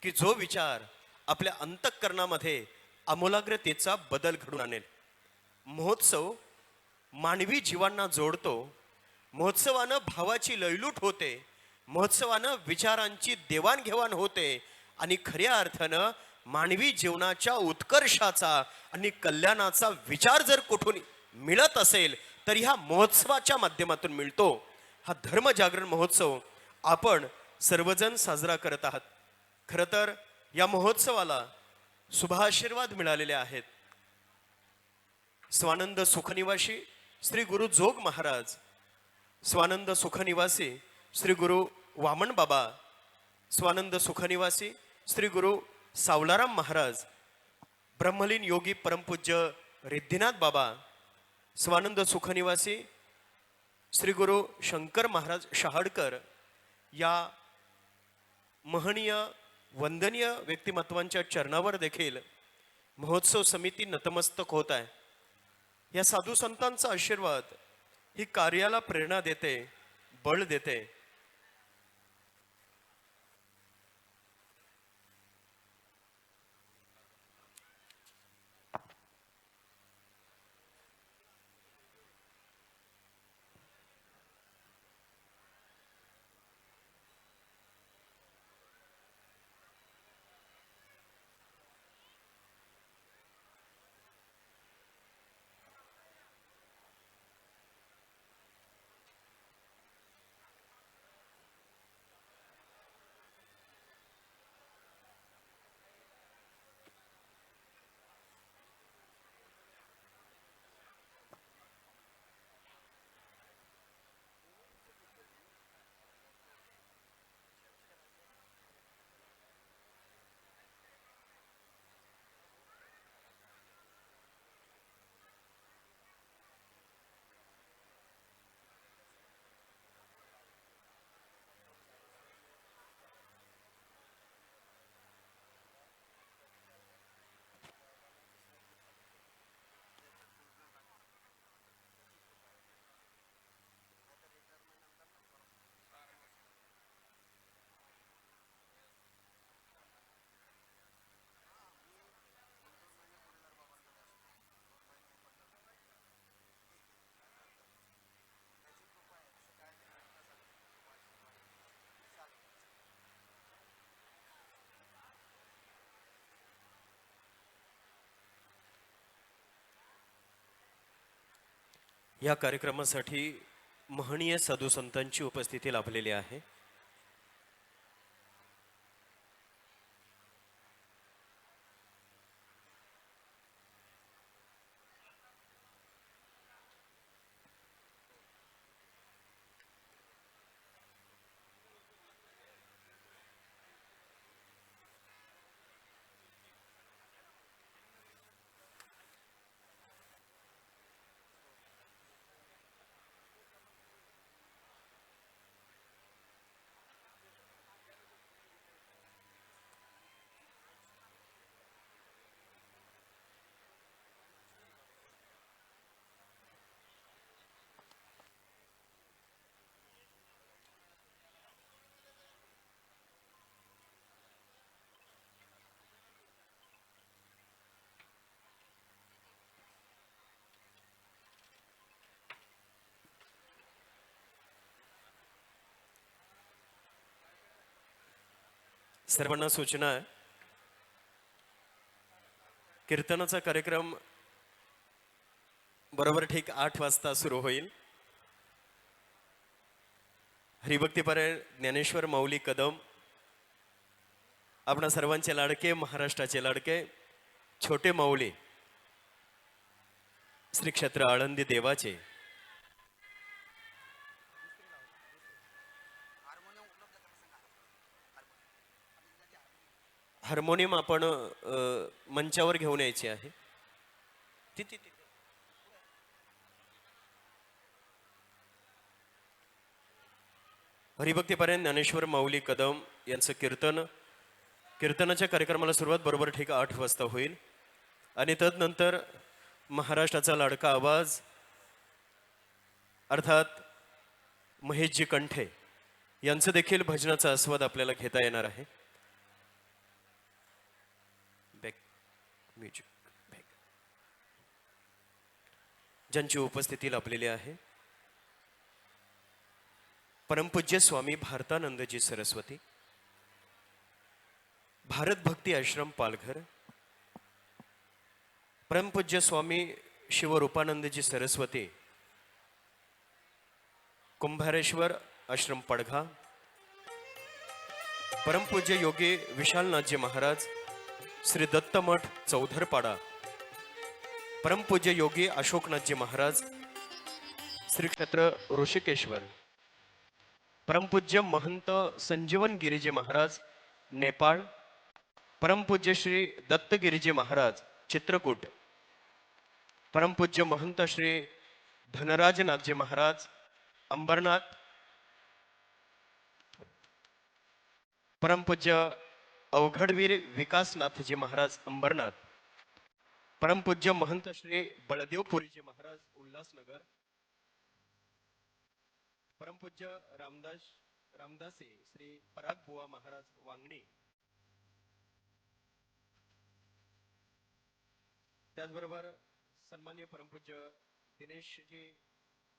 की जो विचार आपल्या अंतःकरणामध्ये आमूलाग्रतेचा बदल घडून आणेल. महोत्सव मानवी जीवांना जोडतो. महोत्सवानं भावाची लयलूट होते. महोत्सवानं विचारांची देवाणघेवाण होते आणि खऱ्या अर्थानं मानवी जीवनाच्या उत्कर्षाचा आणि कल्याणाचा विचार जर कुठून मिळत असेल तर ह्या महोत्सवाच्या माध्यमातून मिळतो. हा धर्मजागरण महोत्सव आपण सर्वजण साजरा करत आहात. खरं तर या महोत्सवाला शुभाशीर्वाद मिळालेले आहेत. स्वानंद सुखनिवासी श्री गुरु जोग महाराज, स्वानंद सुखनिवासी श्री गुरु वामन बाबा, स्वानंद सुखनिवासी श्री गुरु सावलाराम महाराज, ब्रह्मलीन योगी परमपूज्य रिद्धिनाथ बाबा, स्वानंद सुखनिवासी श्री गुरु शंकर महाराज शहाडकर या महनीय वंदनीय व्यक्तिमत्वांच्या चरणावर देखील महोत्सव समिती नतमस्तक होत आहे. या साधू संतांचा आशीर्वाद ही कार्याला प्रेरणा देते, बळ देते. या कार्यक्रमासाठी महनीय साधू संतांची उपस्थिती लाभलेली आहे. सर्वांना सूचना आहे, कीर्तनाचा कार्यक्रम बरोबर ठीक 8 वाजता सुरू होईल. हरिभक्तीपरायण ज्ञानेश्वर माऊली कदम, आपणा सर्वांचे लाडके, महाराष्ट्राचे लाडके छोटे माऊली श्री क्षेत्र आळंदी देवाचे हार्मोनियम आपण मंचावर घेऊन यायचे आहे. हरिभक्तीपर्यंत ज्ञानेश्वर माऊली कदम यांचं कीर्तनाच्या कार्यक्रमाला सुरुवात बरोबर ठीक 8 वाजता होईल आणि तदनंतर महाराष्ट्राचा लाडका आवाज अर्थात महेशजी कंठे यांचं देखील भजनाचा आस्वाद आपल्याला घेता येणार आहे. म्युझिक ज्यांची उपस्थिती लाभलेली आहे, परमपूज्य स्वामी भारतानंदजी सरस्वती, भारत भक्ती आश्रम पालघर, परमपूज्य स्वामी शिवरूपानंदजी सरस्वती, कुंभारेश्वर आश्रम पडघा, परमपूज्य योगी विशालनाथजी महाराज, श्री दत्तमठ चौधरपाडा, परमपूज्य योगी अशोकनाथजी महाराज, श्री क्षेत्र ऋषिकेश्वर, परमपूज्य महंत संजीवन गिरीजी महाराज नेपाळ, परमपूज्य श्री दत्तगिरीजी महाराज चित्रकूट, परमपूज्य महंत श्री धनराजनाथजी महाराज अंबरनाथ, परमपूज्य अवघडवीर विकासनाथजी महाराज अंबरनाथ, परमपूज्य महंत श्री बळदेवपुरीजी महाराज उल्हासनगर, परमपूज्य रामदासी श्री पराग बुवा महाराज वांगणी, त्याचबरोबर सन्माननीय परमपूज्य दिनेशजी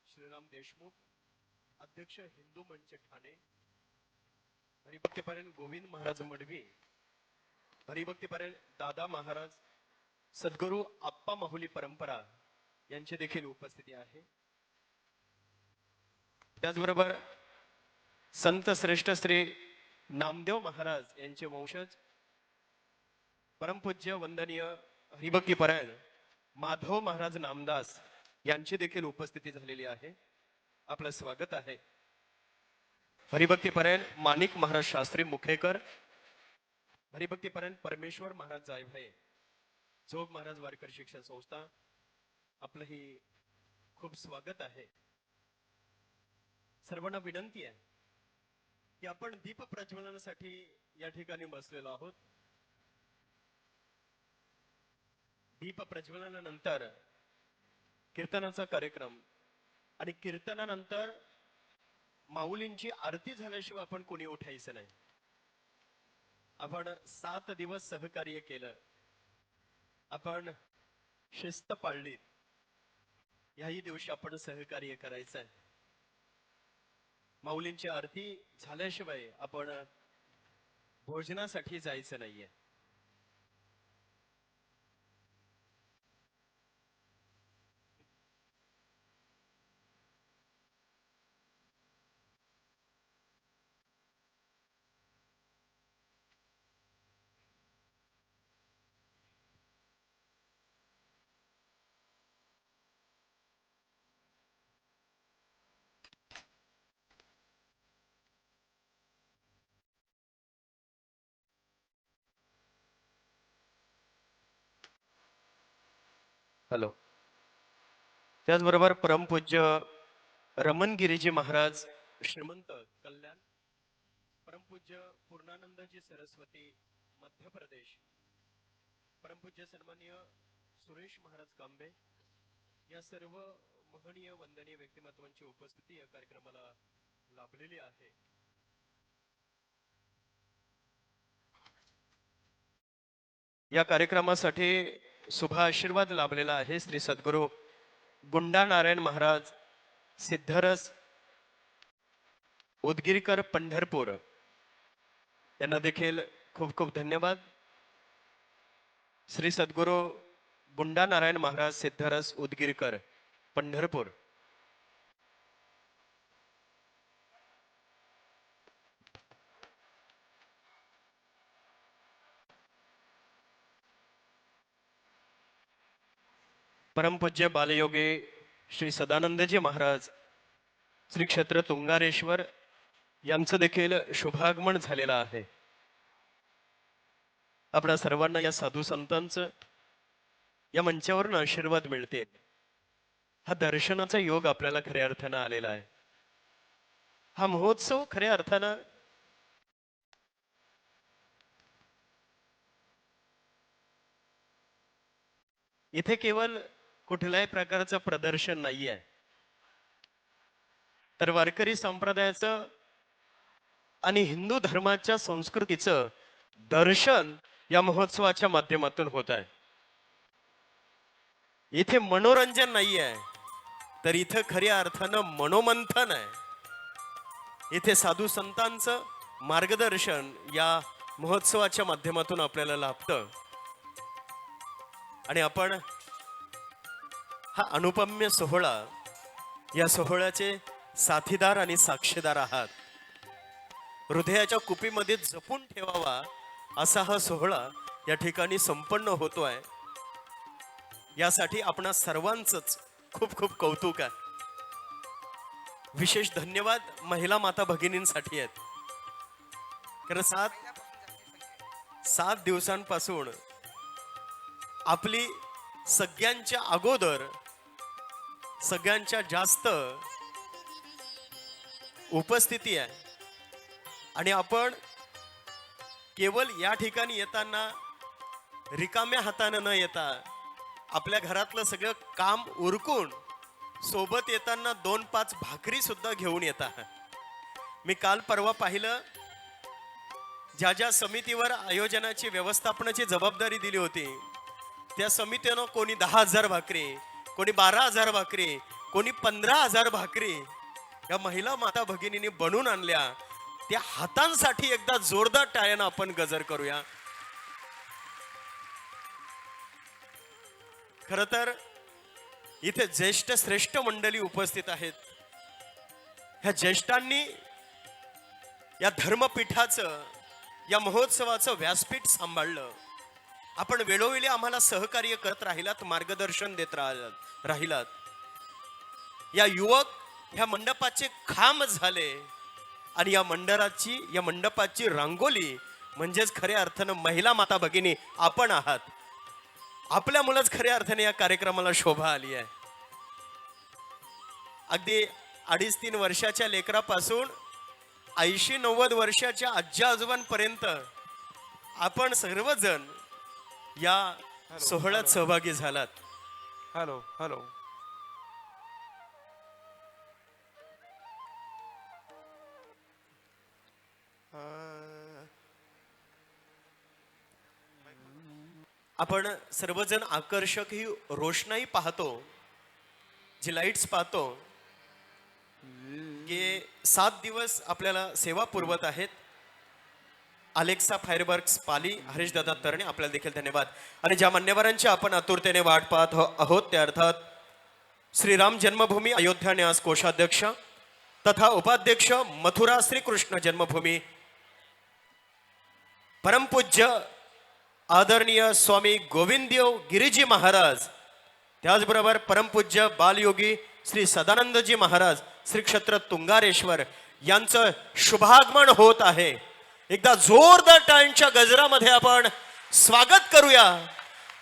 श्रीराम देशमुख, अध्यक्ष हिंदू मंच ठाणे, हरिभक्तीपरायण गोविंद महाराज मडवी, हरिभक्तीपरायण दादा महाराज, सद्गुरू आप्पा माहुली परंपरा यांची देखील उपस्थिती आहे. त्याचबरोबर संत श्रेष्ठ श्री नामदेव महाराज यांचे वंशज, परमपूज्य वंदनीय हरिभक्तीपरायण माधव महाराज नामदास यांची देखील उपस्थिती झालेली आहे. आपलं स्वागत आहे. हरिभक्तीपरायण माणिक महाराज शास्त्री मुखेकर, हरिभक्तीपरायण परमेश्वर महाराज जायभाई, जोग महाराज वारकर शिक्षण संस्था, आपलंही खूप स्वागत आहे. सर्वांना विनंती आहे की आपण दीप प्रज्वलनासाठी या ठिकाणी बसलेलो आहोत. दीप प्रज्वलनानंतर कीर्तनाचा कार्यक्रम आणि कीर्तनानंतर माऊलींची आरती झाल्याशिवाय आपण कोणी उठायचं नाही. आपण 7 दिवस सहकार्य केलं, आपण शिस्त पाळली, याही दिवशी आपण सहकार्य करायचं आहे. माऊलींची आरती झाल्याशिवाय आपण भोजनासाठी जायचं नाहीये. हॅलो. त्याचबरोबर परमपूज्य रमणगिरीजी महाराज श्रीमंत कल्याण, परमपूज्य पूर्णानंदजी सरस्वती मध्य प्रदेश, परमपूज्य सन्माननीय सुरेश महाराज कांबे, या सर्व महनीय वंदनीय व्यक्तिमत्वांची उपस्थिती या कार्यक्रमाला लाभलेली आहे. या कार्यक्रमासाठी शुभ आशीर्वाद लाभलेला आहे श्री सद्गुरू गुंडा नारायण महाराज सिद्धरस उदगीरकर पंढरपूर यांना देखील खूप खूप धन्यवाद. श्री सद्गुरू गुंडा नारायण महाराज सिद्धरस उदगीरकर पंढरपूर. परमपूज्य बालयोगी श्री सदानंदजी महाराज श्री क्षेत्र तुंगारेश्वर यांचं देखील शुभागमन झालेलं आहे. आपल्या सर्वांना या साधू संतांचं या मंचावरून आशीर्वाद मिळते. हा दर्शनाचा योग आपल्याला खऱ्या अर्थानं आलेला आहे. हा महोत्सव खऱ्या अर्थानं इथे केवळ कुठल्याही प्रकारचं प्रदर्शन नाही आहे, तर वारकरी संप्रदायाचं आणि हिंदू धर्माच्या संस्कृतीचं दर्शन या महोत्सवाच्या माध्यमातून होत आहे. इथे मनोरंजन नाही आहे, तर इथं खऱ्या अर्थानं मनोमंथन आहे. इथे साधू संतांचं मार्गदर्शन या महोत्सवाच्या माध्यमातून आपल्याला लाभतं. आणि आपण हा अनुपम्य सोहळा, या सोहळ्याचे साथीदार आणि साक्षीदार आहात. हृदयाच्या कुपीमध्ये जपून ठेवावा असा हा सोहळा या ठिकाणी संपन्न होतोय. यासाठी आपणा सर्वांचंच खूप खूप कौतुक आहे. विशेष धन्यवाद महिला माता भगिनींसाठी आहेत. कारण 7 दिवसांपासून आपली सगळ्यांच्या अगोदर, सगळ्यांच्या जास्त उपस्थिती आहे. आणि आपण केवळ या ठिकाणी येताना रिकाम्या हाताने न येता आपल्या घरातलं सगळं काम उरकून सोबत येताना 2-5 भाकरी सुद्धा घेऊन येतात. मी काल परवा पाहिलं, ज्या ज्या समितीवर आयोजनाची व्यवस्थापनाची जबाबदारी दिली होती त्या समितीनं कोणी 10,000 भाकरी, कोणी 12,000 भाकरी, कोणी 15,000 भाकरी या महिला माता भगिनींनी बनवून आणल्या. त्या हातांसाठी एकदा जोरदार टाळ्यानं आपण गजर करूया. खर तर इथे ज्येष्ठ श्रेष्ठ मंडळी उपस्थित आहेत. ह्या ज्येष्ठांनी या धर्मपीठाचं, या महोत्सवाचं व्यासपीठ सांभाळलं. आपण वेळोवेळी आम्हाला सहकार्य करत राहिलात, मार्गदर्शन देत राहिलात. या युवक ह्या मंडपाचे खांब झाले आणि या मंडपाची रांगोली म्हणजेच खऱ्या अर्थानं महिला माता भगिनी आपण आहात. आपल्यामुळेच खऱ्या अर्थाने या कार्यक्रमाला शोभा आली आहे. अगदी 2.5-3 वर्षाच्या लेकरापासून 80-90 वर्षाच्या आजी आजोबांपर्यंत आपण सर्वजण या सोहळ्यात सहभागी झालात. Hello hello. आपण सर्वजण आकर्षक ही रोषणाई पाहतो, जी लाईट्स पाहतो, की 7 दिवस आपल्याला सेवा पुरवत आहेत. अलेक्सा फायरवर्क्स पाली, हरीश दादा तरणे, आपल्याला देखील धन्यवाद. आणि ज्या मान्यवरांची आपण आतुरतेने वाट पाहत आहोत त्या अर्थात श्रीराम जन्मभूमी अयोध्या न्यास कोषाध्यक्ष तथा उपाध्यक्ष मथुरा श्रीकृष्ण जन्मभूमी परमपूज्य आदरणीय स्वामी गोविंददेव गिरीजी महाराज, त्याचबरोबर परमपूज्य बालयोगी श्री सदानंदजी महाराज श्री क्षेत्र तुंगारेश्वर यांचं शुभागमन होत आहे. एकदा जोरदार टाळ्यांच्या गजरामध्ये आपण स्वागत करूया.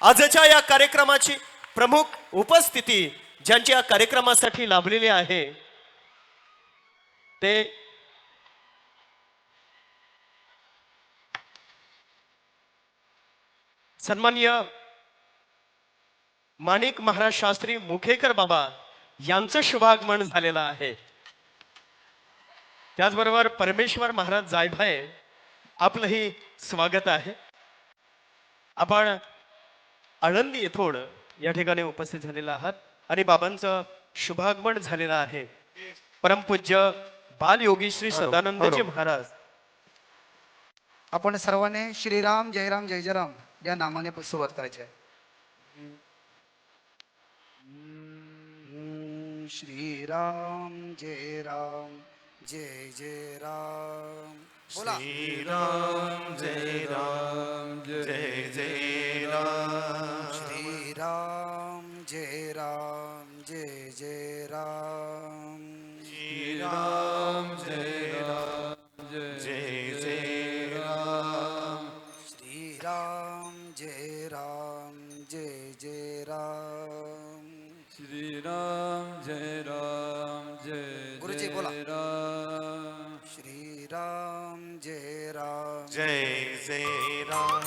आजच्या या कार्यक्रमाची प्रमुख उपस्थिती ज्यांची या कार्यक्रमासाठी लाभलेली आहे ते सन्माननीय माणिक महाराज शास्त्री मुखेकर बाबा यांचं शुभागमन झालेलं आहे. त्याचबरोबर परमेश्वर महाराज जायभाय, आपलंही स्वागत आहे. आपण आळंदी येथून या ठिकाणी उपस्थित झालेला आहात आणि बाबांचं शुभागमन झालेलं आहे. परमपूज्य बालयोगी श्री सदानंदजी महाराज. आपण सर्वांनी श्रीराम जय राम जय जय राम या नामाने सुरुवात करायची आहे. श्रीराम जय राम जय जय राम. बोला. श्रीराम जय राम जय जय राम. श्रीराम जय राम जय जय राम. श्रीराम जय राम जय जय राम. श्रीराम जय राम जय जय राम. श्रीराम जय राम जय गुरुजी बोला. राम. श्रीराम जय राम जय जय राम.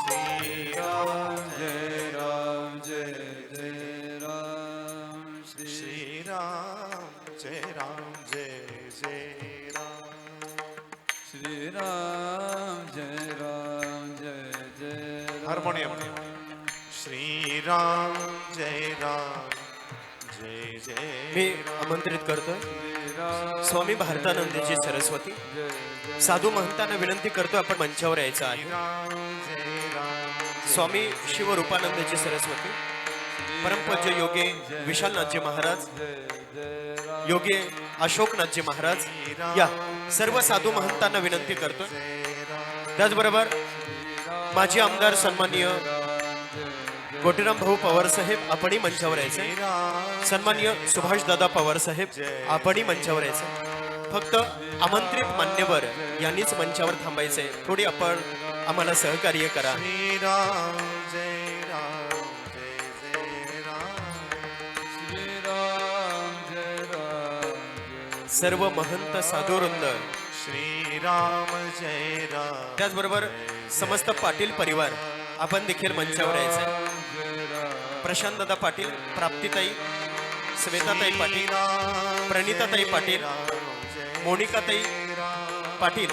श्रीराम जय राम जय जय राम. श्रीराम जय राम जय जय राम. श्रीराम जय राम जय जय राम. हार्मोनियम. श्रीराम जय राम जय मी जय आमंत्रित करतोय स्वामी भारतानंदजी सरस्वती साधू महंतांना विनंती करतोय आपण मंचावर यायचं आहे. राम जय राम स्वामी शिवरूपानंदजी सरस्वती, परमपूज्य योगे विशालनाथजी महाराज, योगे अशोकनाथजी महाराज, या सर्व साधू महंतांना विनंती करतोय. त्याचबरोबर माजी आमदार सन्माननीय गोटीराम भाऊ पवार साहेब आपणही मंचावर यायचे. सन्माननीय सुभाष दादा पवार साहेब आपणही मंचावर यायचे. फक्त आमंत्रित मान्यवर यांनीच मंचावर थांबायचे. थोडी आपण आम्हाला सहकार्य करा. श्रीराम जय राम जय जय राम श्रीराम जय राम सर्व महंत साधुवृंद, श्रीराम जय राम त्याचबरोबर समस्त पाटील परिवार आपण देखील मंचावर यायचे. जय राम प्रशांत दादा पाटील, प्राप्तिताई, श्वेताताई पाटील, प्रणिताताई पाटील, मोनिकाताई पाटील,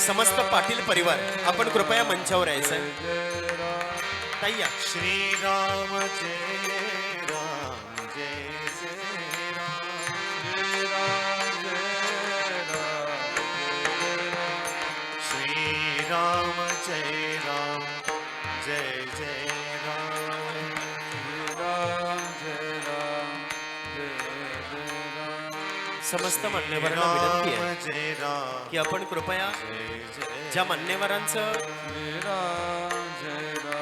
समस्त पाटील परिवार आपण कृपया मंचावर यायचं. ताई या. श्रीराम जय राम जय जय राम श्रीराम जय राम जय जय राम समस्त मान्यवरांना विनंती आहे जय राम की आपण कृपया ज्या मान्यवरांचं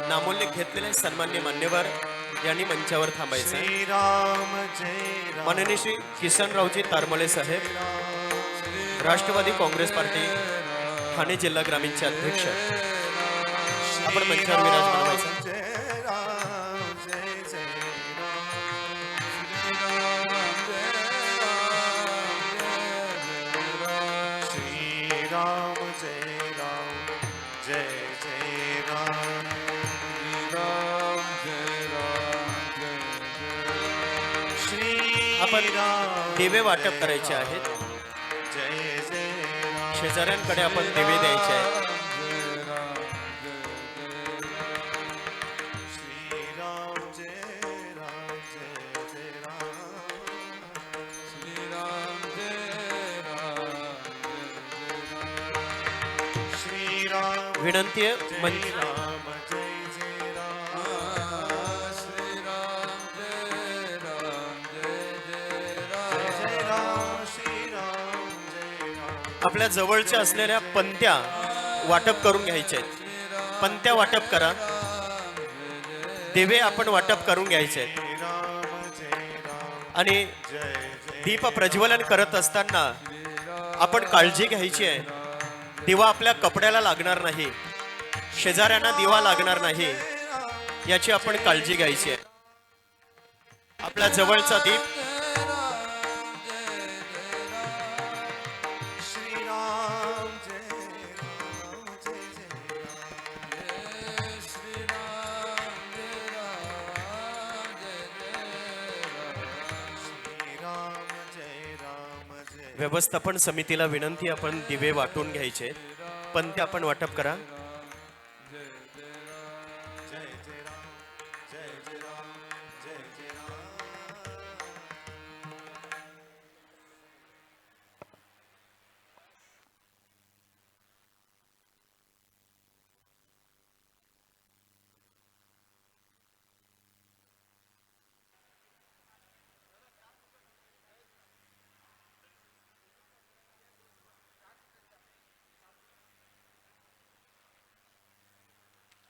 नामोल्लेख घेतलेले सन्मान्य मान्यवर यांनी मंचावर थांबायचं. श्रीराम जय राम माननीय श्री किसनरावजी तारमळे साहेब, राष्ट्रवादी काँग्रेस पार्टी ठाणे जिल्हा ग्रामीणचे अध्यक्ष, आपण मंचावर विराजमान व्हायचं. जय राम जय जय श्रीराम जय राम जय जय राम श्री आपण दिवे वाटप करायचे आहेत. जय जय राम शेजाऱ्यांकडे आपण दिवे द्यायचे आहेत. श्रीराम जय राम जय जय राम श्रीराम विनंती आहे जय राम जय जय राम जय जय राम श्रीराम जय राम आपल्या जवळच्या असलेल्या पंत्या वाटप करून घ्यायच्या आहेत. पंत्या वाटप करा. दिवे आपण वाटप करून घ्यायचे आहेत. राम जय राम आणि जय जय दीप प्रज्वलन करत असताना आपण काळजी घ्यायची आहे. दिवा आपल्या कपड्याला लागणार नाही, शेजाऱ्यांना दिवा लागणार नाही, याची आपण काळजी घ्यायची आहे. आपल्या जवळचा दीप श्रीराम जय राम जय जय श्रीराम जय राम जय व्यवस्थापन समितीला विनंती, आपण दिवे वाटून घ्यायचे. पंत्या आपण वाटप करा. जय जय राम जय जय राम जय जय राम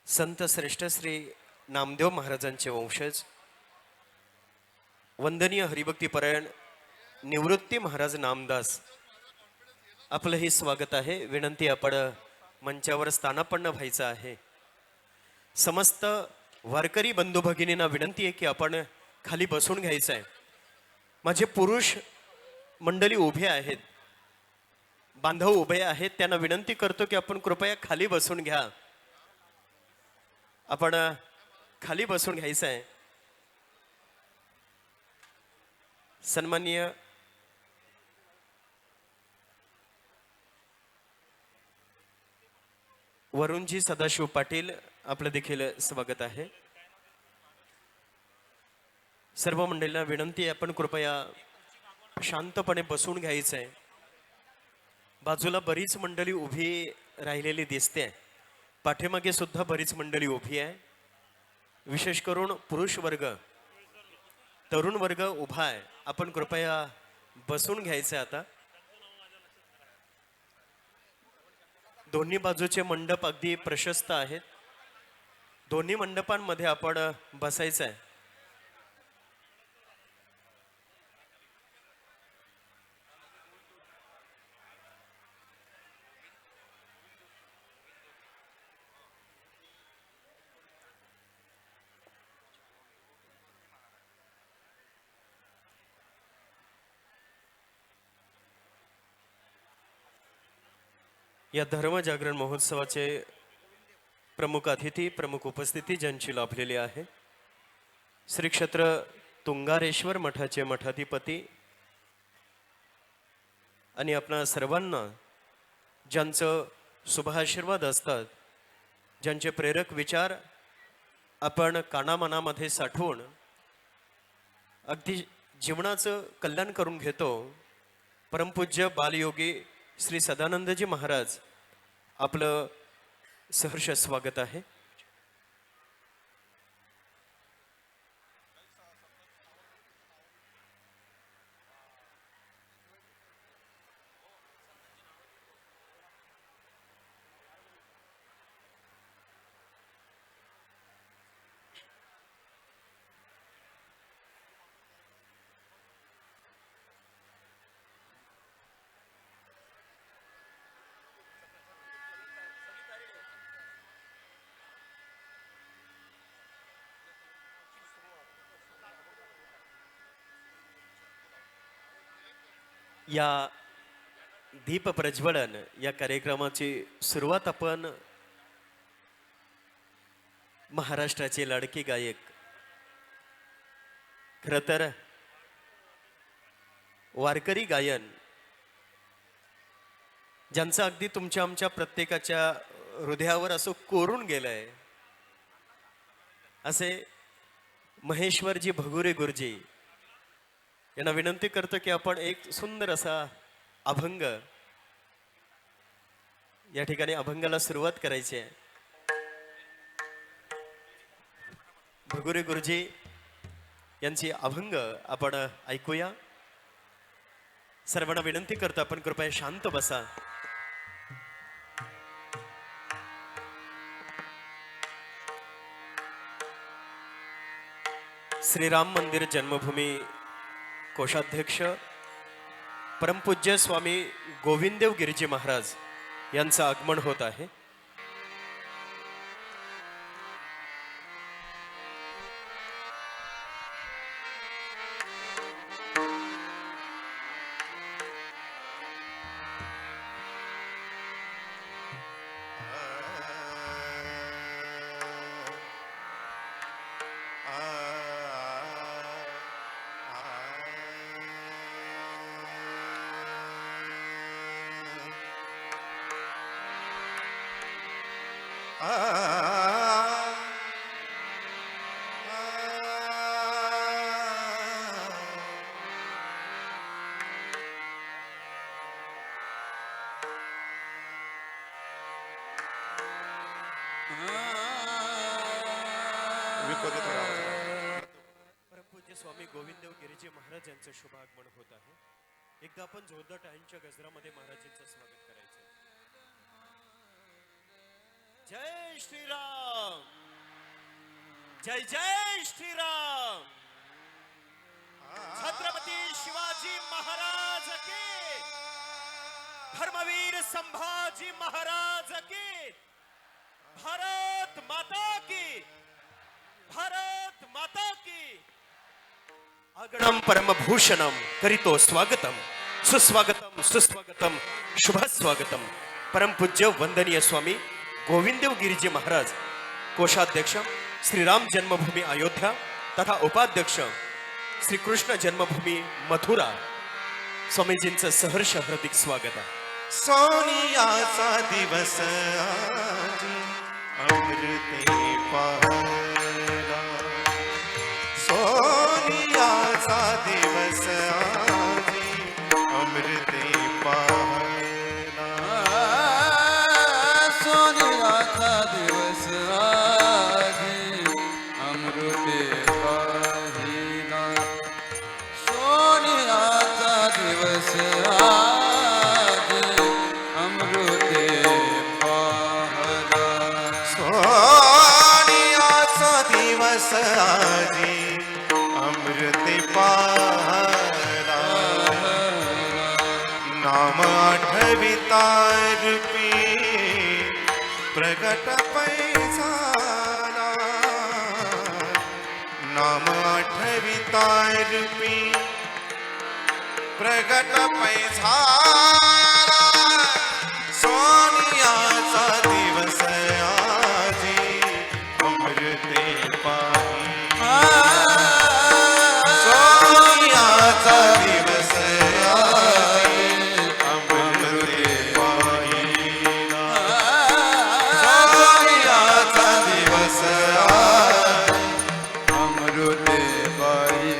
संत श्रेष्ठ श्री नामदेव महाराजांचे वंशज, वंदनीय हरिभक्तीपरायण निवृत्ती महाराज नामदास, आपलंही स्वागत आहे. विनंती, आपण मंचावर स्थानापन्न व्हायचं आहे. समस्त वारकरी बंधू भगिनींना विनंती आहे की आपण खाली बसून घ्यायचं आहे. माझे पुरुष मंडळी उभे आहेत, बांधव उभे आहेत, त्यांना विनंती करतो की आपण कृपया खाली बसून घ्या. आपण खाली बसून घ्यायचं आहे. सन्माननीय वरुणजी सदाशिव पाटील, आपलं देखील स्वागत आहे. सर्व मंडळींना विनंती आहे, आपण कृपया शांतपणे बसून घ्यायचं आहे. बाजूला बरीच मंडळी उभी राहिलेली दिसते. पाठीमागे सुद्धा बरीच मंडळी उभी आहे. विशेष करून पुरुष वर्ग, तरुण वर्ग उभा आहे. आपण कृपया बसून घ्यायचं आहे. आता दोन्ही बाजूचे मंडप अगदी प्रशस्त आहेत. दोन्ही मंडपांमध्ये आपण बसायचं आहे. या धर्म जागरण महोत्सवाचे प्रमुख अतिथी, प्रमुख उपस्थिती ज्यांची लाभलेली आहे, श्री क्षेत्र तुंगारेश्वर मठाचे मठाधिपती आणि आपणा सर्वांना ज्यांचं शुभाशीर्वाद असतात, ज्यांचे प्रेरक विचार आपण कानामनामध्ये साठवून अगदी जीवनाचं कल्याण करून घेतो, परमपूज्य बालयोगी श्री सदानंदजी महाराज, आपलं सहर्ष स्वागत आहे. या दीप प्रज्वलन या कार्यक्रमाची सुरुवात आपण महाराष्ट्राचे लाडके गायक, खरं तर वारकरी गायन, ज्यांचं अगदी तुमच्या आमच्या प्रत्येकाच्या हृदयावर असं कोरून गेलंय, असे महेश्वरजी भगुरे गुरुजी यांना विनंती करतो की आपण एक सुंदर असा अभंग, या ठिकाणी अभंगाला सुरुवात करायची आहे. भगुरे गुरुजी यांची अभंग आपण ऐकूया. सर्वांना विनंती करतो, आपण कृपया शांत बसा. श्रीराम मंदिर जन्मभूमी कोषाध्यक्ष परमपूज्य स्वामी गोविंददेव गिरीजी महाराज यांचं आगमन होत आहे. परमपूज्य स्वामी गोविंददेव गिरीजी महाराज यांचं शुभ आगमन होत आहे. एकदा आपण जोरदार टाळ्यांच्या गजरामध्ये महाराजांचं स्वागत करायचं. जय श्रीराम, जय जय श्रीराम. छत्रपती शिवाजी महाराज की, धर्मवीर संभाजी महाराज की, भारत माता की, भारत माता की. अगणम परमभूषणम करितो स्वागतम, सुस्वागतम सुस्वागतम शुभ स्वागतम. परमपूज्य वंदनीय स्वामी गोविंददेव गिरीजी महाराज कोषाध्यक्ष श्रीराम जन्मभूमी अयोध्या तथा उपाध्यक्ष श्री कृष्ण जन्मभूमी मथुरा, स्वामीजींचं सहर्ष हार्दिक स्वागत आहे. सोनियाचा दिवस आज अमृते पाहला, सोनिया सोनियाचा दिवस आजी अमृते पाहला नाम आठविता रूपी प्रगट पैसाला नाम आठविता रूपी प्रगट पैसाला सोनियाचा दिवस आजी अमृते पाही सोनियाचा दिवस आजी अमृते पाहिला सोनियाचा दिवस आजी अमृते बाई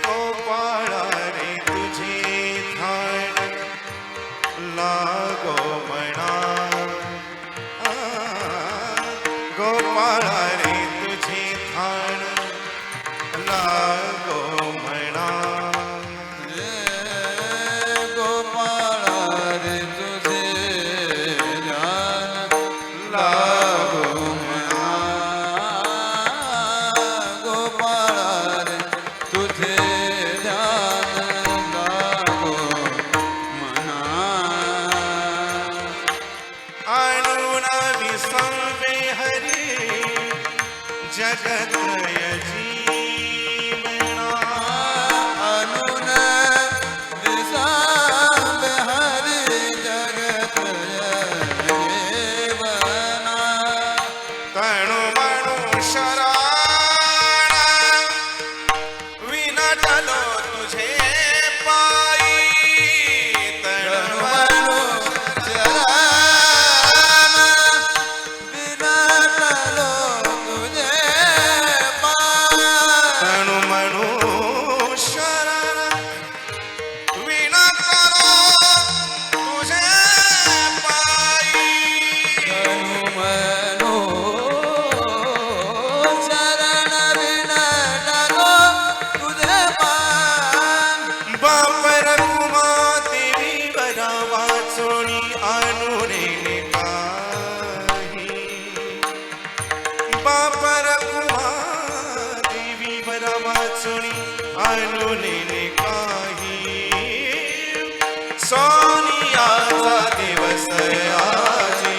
गोपाळा रे तुझी थाण लागो म्हणा गोपाळा रे तुझी थाण लागो म्हणा गोपाळा रे तुझे ध्यान लागो म्हणा गोपाळा रे तुझे ध्यान लागो म्हणा आणून विसंवे हरी जगत्रय जीवना अनुन विसांब हरि जगत्रय जीवना तणु मणु शरण विनटलो तुझे पायी तणु मणु तणु मणु शरण विनटलो तुझे पायी बापर कुमा देवी बरा वाचोणी अनुरेने काही बापर कुमा देवी बरा वाचोणी अनुरेने काही सोनियाचा दिवस आजी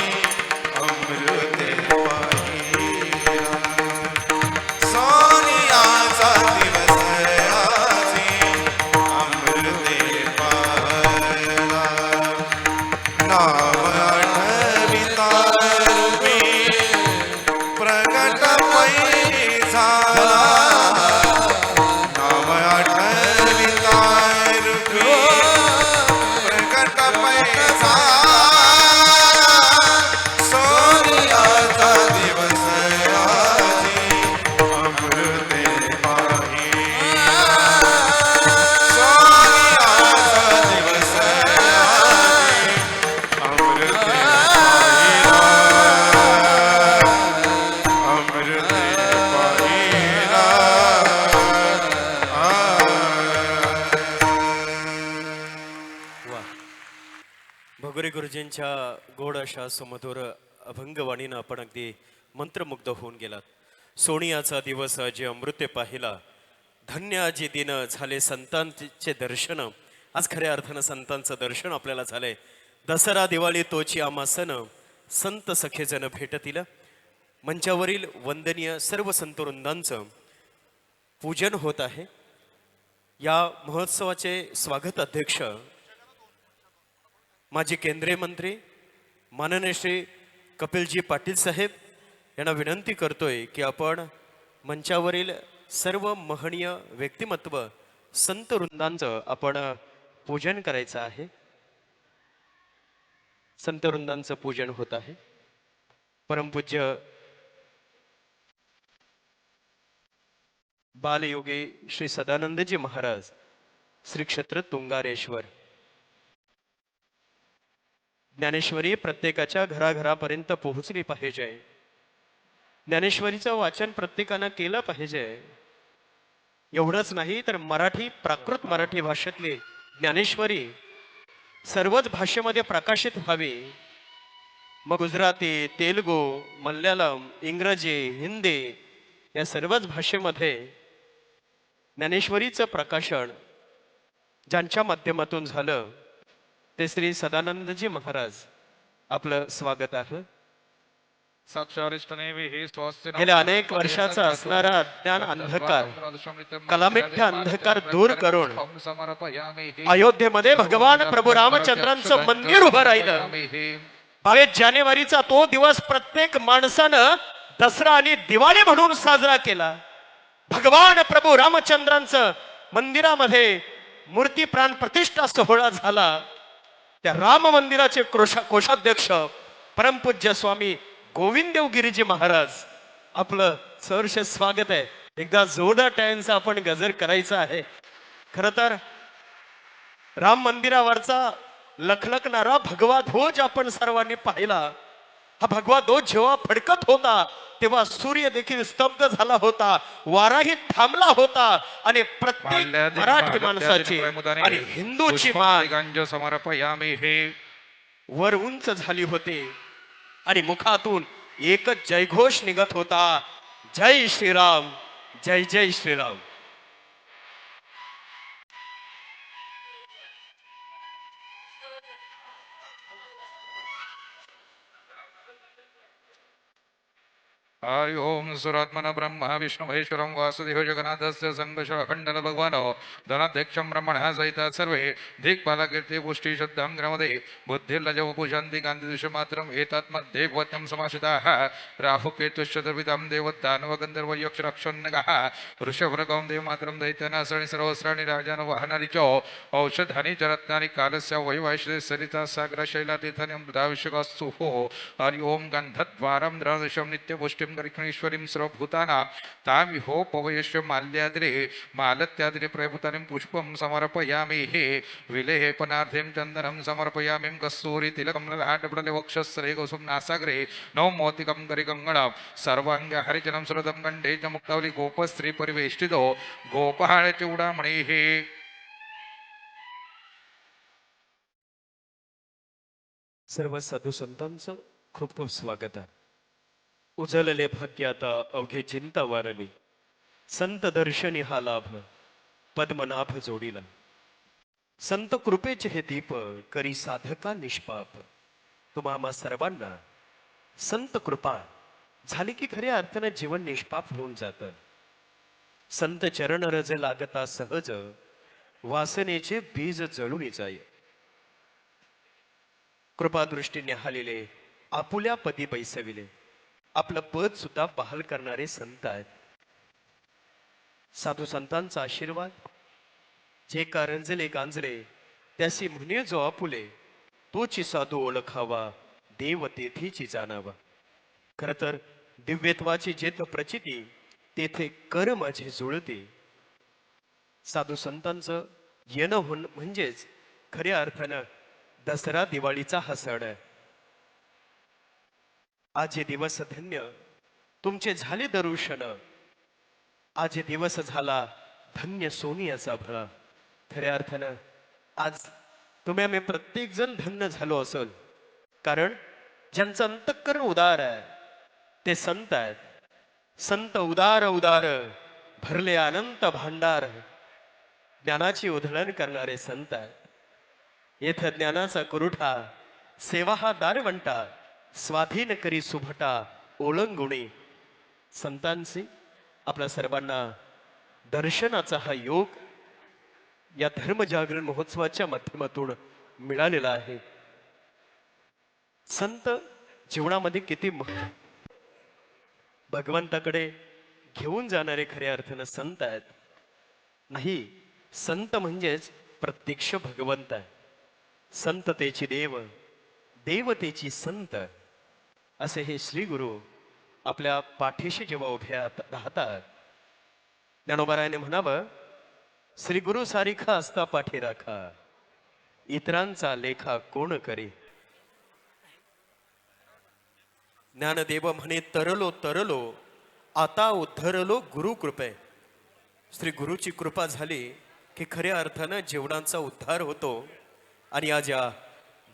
अमृते पाहिला सोनियाचा दिवस आजी अमृते पाहिला नाम आठविता रूपी प्रगट पैसाला नाम आठविता रूपी प्रगट पैसाला सोनियाचा दिवस आजी अमृते पाहिला सोनियाचा दिवस आजी अमृते पाहिला अमृते पाहिला वा भगोरी गुरुजींच्या गोड अशा सुमधुर अभंगवाणीनं आपण अगदी मंत्रमुग्ध होऊन गेलात. सोनियाचा दिवस जे अमृते पाहिला धन्य आजी दिन झाले संतांचे दर्शन. आज खऱ्या अर्थानं संतांचं दर्शन आपल्याला झालंय. दसरा दिवाळी तोची आम्हा सण संत सखेजन भेटतील. मंचावरील वंदनीय सर्व संतवृंदांचं पूजन होत आहे. या महोत्सवाचे स्वागत अध्यक्ष माजी केंद्रीय मंत्री माननीय श्री कपिलजी पाटील साहेब यांना विनंती करतोय की आपण मंचावरील सर्व महनीय व्यक्तिमत्व संत वृंदांचं आपण पूजन करायचं आहे. संत वृंदांचं पूजन होत आहे. परमपूज्य बालयोगी श्री सदानंदजी महाराज श्री क्षेत्र तुंगारेश्वर. ज्ञानेश्वरी प्रत्येकाच्या घराघरापर्यंत पोहोचली पाहिजे. ज्ञानेश्वरीचं वाचन प्रत्येकानं केलं पाहिजे. एवढंच नाही तर मराठी प्राकृत मराठी भाषेतली ज्ञानेश्वरी सर्वच भाषेमध्ये प्रकाशित व्हावी. मग गुजराती, तेलुगू, मल्याळम, इंग्रजी, हिंदी या सर्वच भाषेमध्ये ज्ञानेश्वरीचं प्रकाशन ज्यांच्या माध्यमातून झालं ते श्री सदानंदजी महाराज. आपलं स्वागत आहे. गेल्या अनेक वर्षाचा असणारा अज्ञान अंधकार, कलामिथ्या अंधकार दूर करून अयोध्येमध्ये भगवान प्रभू रामचंद्रांचं मंदिर उभं राहिलं. 22 जानेवारीचा तो दिवस प्रत्येक माणसानं दसरा आणि दिवाळी म्हणून साजरा केला. भगवान प्रभू रामचंद्रांचं मंदिरामध्ये मूर्ती प्राण प्रतिष्ठा सोहळा झाला. त्या राम मंदिराचे कोषाध्यक्ष परमपूज्य स्वामी गोविंददेव गिरीजी महाराज, आपलं सहर्ष स्वागत आहे. एकदा जोरदार टाळ्यांचा आपण गजर करायचा आहे. खर तर राम मंदिरावरचा लखलखणारा भगवा ध्वज आपण सर्वांनी पाहिला. हा भगवा ध्वज जेव्हा फडकत होता तेव्हा सूर्य देखील स्तब्ध झाला होता, वाराही थांबला होता आणि प्रत्येक मराठी माणसाची आणि हिंदूची मान समर्पयामि हे वर उंच झाली होती आणि मुखातून एकच जयघोष निघत होता, जय श्रीराम, जय जय श्रीराम. हरि ओम सुरात्मन ब्रह्म विष्णु महेश्वरं वासुदेव जगन्नाथस्य संघर्ष खंडन भगवान धनाध्यक्षं ब्रह्मणः सहित सर्वे दिक्पालकीर्ति पुष्टि शुद्धांग्रमदे बुद्धिर्लजव पूजन्ति गान्धिदिशमात्रम् एतन्मध्ये भवत्यं समाश्रिताः राहुकेतुश्चतुर्विधं देवदानव गन्धर्व यक्षरक्षन्नगः ऋषभृगं देवमात्रं दैत्यनासनि सर्वस्राणि राजान वाहनानि च औषधानि च रत्नानि कालस्य वैवाहिषे सरिता सागरशैलातीर्थानि मृदाभिषेकस्तु हरि ओम गन्धद्वारं द्रादशं नित्यपुष्टिं गरिष्णीश्वरीं सर्वभूतानां तामिहो पवयस्य माल्याद्रे मालत्याद्रे प्रभूतानिं पुष्पं समर्पयामि हे विलेपनार्थं चन्दनं समर्पयामि कस्तूरी तिलकं ललाटप्रले वक्षस्थले कुसुम नासाग्रे नवमोतिकं गरिगङ्गणं सर्वाङ्ग हरिजनं सुरतं कण्ठे च मुक्तावली गोपस्त्री परिवेष्टितो गोपाळ चूडामणि हे. सर्व साधू संतांचं खूप खूप स्वागत आहे. उजळले भाग्य आता अवघे चिंता वारली, संत दर्शनी हा लाभ पद्मनाभ जोडीला. संत कृपेचे हे दीप करी साधका निष्पाप. तुम्हा सर्वांना संत कृपा झाली की खऱ्या अर्थाने जीवन निष्पाप होऊन जातं. संत चरण रज लागता सहज वासनेचे बीज जळून जाय. कृपादृष्टीने हालिले आपुल्या पदी बैसविले, आपलं पद सुद्धा बहाल करणारे संत आहेत. साधू संतांचा आशीर्वाद जे कारंजले गांजले त्यासी म्हणे जो आपुले, तोची साधू ओळखावा देव तेथेची जाणावा. खर तर दिव्यत्वाची जेथ प्रचिती तेथे कर माझे जुळते. साधू संतांचं येणं होणं म्हणजेच खऱ्या अर्थानं दसरा दिवाळीचा हा सण आहे. आज हे दिवस धन्य तुमचे झाले दर्शन, आज हे दिवस झाला धन्य सोनियाचा भळा. खऱ्या अर्थानं आज तुम्ही आम्ही प्रत्येक जण धन्य झालो असेल, कारण ज्यांचं अंतःकरण उदार आहे ते संत आहेत. संत उदार उदार भरले अनंत भांडार, ज्ञानाची उधळण करणारे संत आहेत. येथ ज्ञानाचा कुरुठा सेवा हा दारवंटा, स्वाधीन करी सुभटा ओळंगुणी. संतांची आपल्या सर्वांना दर्शनाचा हा योग या धर्मजागरण महोत्सवाच्या माध्यमातून मिळालेला आहे. संत जीवनामध्ये किती भगवंताकडे घेऊन जाणारे खऱ्या अर्थानं संत आहेत. नाही, संत म्हणजेच प्रत्यक्ष भगवंत आहे. संततेची देव, देवतेची संत, असे हे श्री गुरु आपल्या पाठीशी जेव्हा उभे राहतात, ज्ञानोबारायाने म्हणावं, श्री गुरु सारिखा असता पाठी राखा, इतरांचा लेखा कोण करे. ज्ञानदेव म्हणे तरलो तरलो आता उद्धरलो गुरु कृपे. श्री गुरुची कृपा झाली की खऱ्या अर्थानं जीवनाचा उद्धार होतो. आणि आज या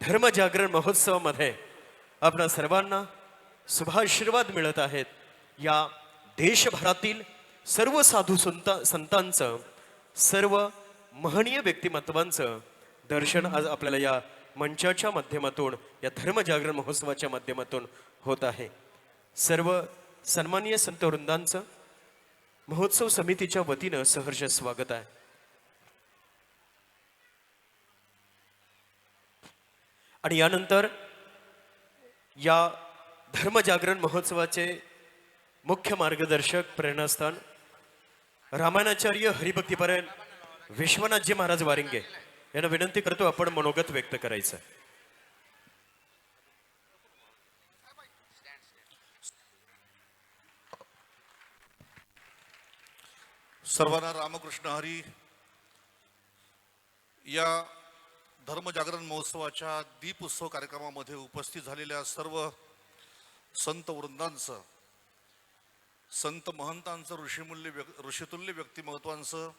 धर्मजागरण महोत्सवामध्ये आपणा सर्वांना शुभाशीर्वाद मिळत आहेत. या देशभरातील सर्व साधू संतांचं, सर्व महनीय व्यक्तिमत्वांचं दर्शन आज आपल्याला या मंचाच्या माध्यमातून, या धर्मजागरण महोत्सवाच्या माध्यमातून होत आहे. सर्व सन्माननीय संत वृंदांचं महोत्सव समितीच्या वतीनं सहर्ष स्वागत आहे. आणि यानंतर या धर्मजागरण महोत्सवाचे मुख्य मार्गदर्शक, प्रेरणास्थान रामायणाचार्य हरिभक्तीपरायण विश्वनाथजी महाराज वारिंगे यांना विनंती करतो आपण मनोगत व्यक्त करायचं. सर्वांना रामकृष्ण हरी. या धर्मजागरण महोत्सवाच्या दीप उत्सव कार्यक्रमामध्ये उपस्थित झालेल्या सर्व संत वृंदांचं, संत महंतांचं, ऋषितुल्य व्यक्तिमत्वांचं,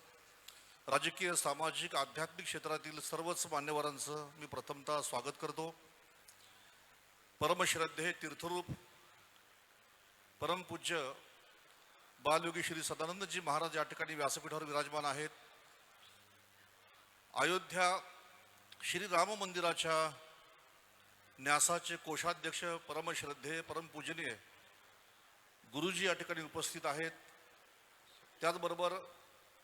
राजकीय, सामाजिक, आध्यात्मिक क्षेत्रातील सर्वच मान्यवरांचं मी प्रथमतः स्वागत करतो. परमश्रद्धे तीर्थरूप परमपूज्य बालयोगी श्री सदानंदजी महाराज या ठिकाणी व्यासपीठावर विराजमान आहेत. अयोध्या श्री राम मंदिराच्या न्यासाचे कोषाध्यक्ष परमश्रद्धे परमपूजनीय गुरुजी या ठिकाणी उपस्थित आहेत. त्याचबरोबर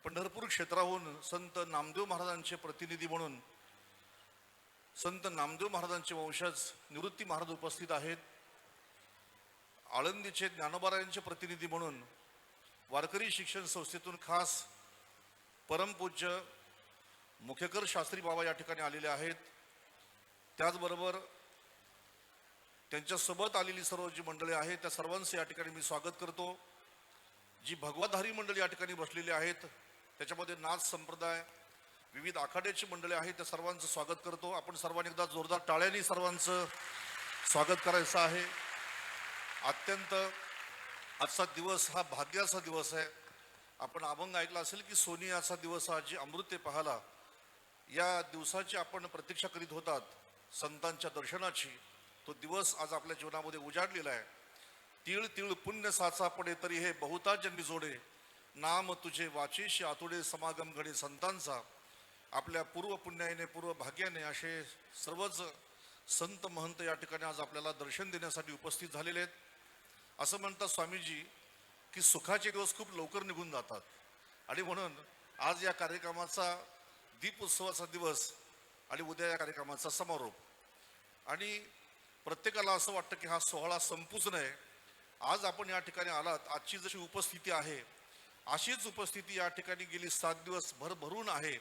पंढरपूर क्षेत्राहून संत नामदेव महाराजांचे प्रतिनिधी म्हणून संत नामदेव महाराजांचे वंशज निवृत्ती महाराज उपस्थित आहेत. आळंदीचे ज्ञानोबारायांचे प्रतिनिधी म्हणून वारकरी शिक्षण संस्थेतून खास परमपूज्य मुखेकर शास्त्री बाबा या ठिकाणी आलेले आहेत. त्याचबरोबर त्यांच्यासोबत आलेली सर्व जी मंडळी आहेत त्या सर्वांचे या ठिकाणी मी स्वागत करतो. जी भगवाधारी मंडळी या ठिकाणी बसलेली आहेत, त्याच्यामध्ये नाथ संप्रदाय, विविध आखाड्याची मंडळी आहेत, त्या सर्वांचं स्वागत करतो. आपण सर्वांनी एकदा जोरदार टाळ्यांनी सर्वांचं स्वागत करायचं आहे. अत्यंत आजचा दिवस हा भाग्याचा दिवस आहे. आपण अभंग ऐकला असेल की सोनियाचा दिवस हा, जी अमृते पाहाला. या दिवसाची आपण प्रतीक्षा करीत होतात, संतांच्या दर्शनाची. तो दिवस आज आपल्या जीवनामध्ये उजाडलेला आहे. तीळ तीळ पुण्य साचा पडे तरी हे बहुता जन्मी जोडे, नाम तुझे वाचेशी आतुडे समागम घडे संतांचा. आपल्या पूर्व पुण्याने, पूर्व भाग्याने असे सर्वच संत महंत या ठिकाणी आज आपल्याला दर्शन देण्यासाठी उपस्थित झालेले आहेत. असं म्हणतात स्वामीजी की सुखाचे दिवस खूप लवकर निघून जातात, आणि म्हणून आज या कार्यक्रमाचा दीप उत्सवाचा दिवस आणि उद्या या कार्यक्रमाचा समारोप. आणि प्रत्येकाला असं वाटतं की हा सोहळा संपूच नये. आज आपण या ठिकाणी आलात, आजची जशी उपस्थिती आहे अशीच उपस्थिती या ठिकाणी गेली 7 दिवस भरभरून आहे.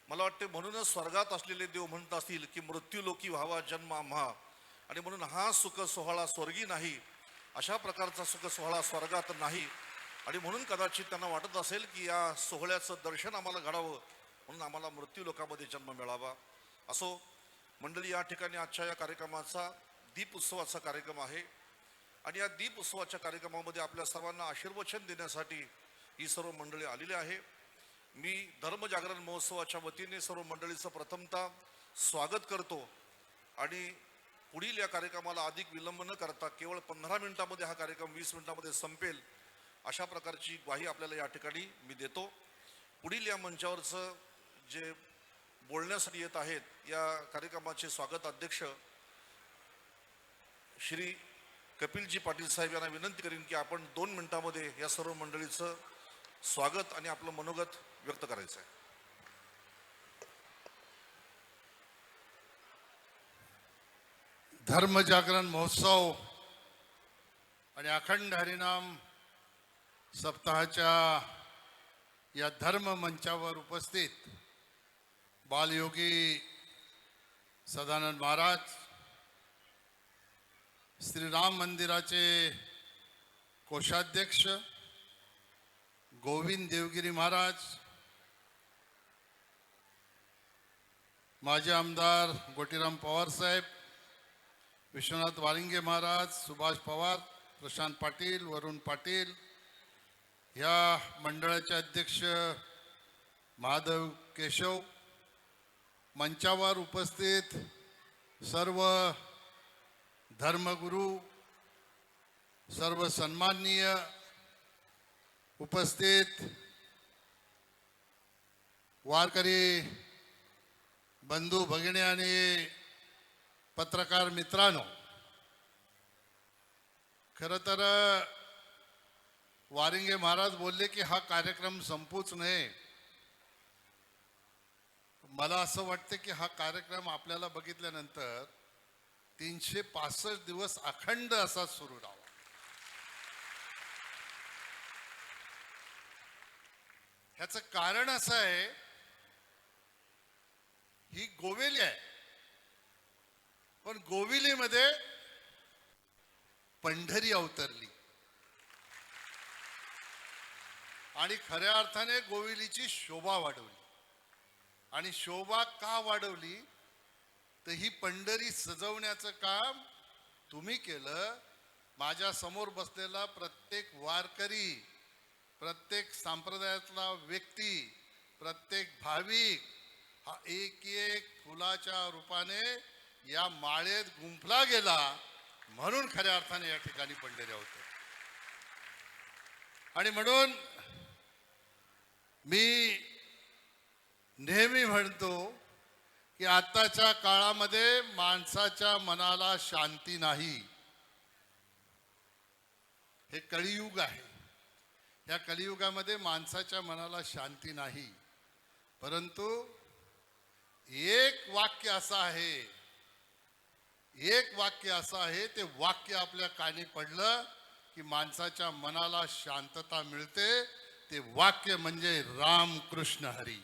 मला वाटते म्हणूनच स्वर्गात असलेले देव म्हणत असतील की मृत्यू लोकी व्हावा जन्म आम्हा, आणि म्हणून हा सुख सोहळा स्वर्गी नाही, अशा प्रकारचा सुख सोहळा स्वर्गात नाही. आणि म्हणून कदाचित त्यांना वाटत असेल की या सोहळ्याचं दर्शन आम्हाला घडावं, म्हणून आम्हाला मृत्यू लोकामध्ये जन्म मिळावा. असो मंडळी, या ठिकाणी आजच्या या कार्यक्रमाचा दीप उत्सवाचा कार्यक्रम आहे. आणि या दीप उत्सवाच्या कार्यक्रमामध्ये आपल्या सर्वांना आशीर्वचन देण्यासाठी ही सर्व मंडळी आलेली आहे. मी धर्मजागरण महोत्सवाच्या वतीने सर्व मंडळीचं प्रथमतः स्वागत करतो. आणि पुढील या कार्यक्रमाला अधिक विलंब न करता केवळ 15 मिनिटांमध्ये हा कार्यक्रम 20 मिनिटांमध्ये संपेल, अशा प्रकारची ग्वाही आपल्याला या ठिकाणी मी देतो. पुढील या मंचावरचं जे बोलण्यासाठी येत आहेत, या कार्यक्रमाचे स्वागत अध्यक्ष श्री कपिलजी पाटील साहेब यांना विनंती करीन की आपण 2 मिनिटांमध्ये या सर्व मंडळीचं स्वागत आणि आपलं मनोगत व्यक्त करायचं आहे. धर्मजागरण महोत्सव आणि अखंड हरिनाम सप्ताहाच्या या धर्म मंचावर उपस्थित बालयोगी सदानंद महाराज, श्रीराम मंदिराचे कोषाध्यक्ष गोविंद देवगिरी महाराज, माजी आमदार गोटीराम पवार साहेब, विश्वनाथ वारिंगे महाराज, सुभाष पवार, प्रशांत पाटील, वरुण पाटील, या मंडळाचे अध्यक्ष महादेव केशव, मंचावर उपस्थित सर्व धर्मगुरू, सर्व सन्माननीय उपस्थित वारकरी बंधू भगिनी आणि पत्रकार मित्रांनो, खरं तर वारिंगे महाराज बोलले की हा कार्यक्रम संपूच नये. मला असं वाटतं की हा कार्यक्रम आपल्याला बघितल्यानंतर 365 दिवस अखंड असा सुरू राहावा. ह्याचं कारण असं आहे, ही गोविली आहे, पण गोविलीमध्ये पंढरी अवतरली आणि खऱ्या अर्थाने गोविलीची शोभा वाढवली. आणि शोभा का वाढवली तर ही पंढरी सजवण्याचं काम तुम्ही केलं. माझ्या समोर बसलेला प्रत्येक वारकरी, प्रत्येक संप्रदायातला व्यक्ती, प्रत्येक भाविक हा एक एक फुलाच्या रूपाने या माळेत गुंफला गेला, म्हणून खऱ्या अर्थाने या ठिकाणी पंढरी होते. आणि म्हणून मी नेहमी म्हणतो की आताच्या काळामध्ये माणसाच्या मनाला शांती नाही. हे कलियुग आहे. या कलियुगामध्ये माणसाच्या मनाला शांती नाही. परंतु एक वाक्य असं आहे, ते वाक्य आपल्या कानी पडलं की माणसाच्या मनाला शांतता मिळते. ते वाक्य म्हणजे राम कृष्ण हरी.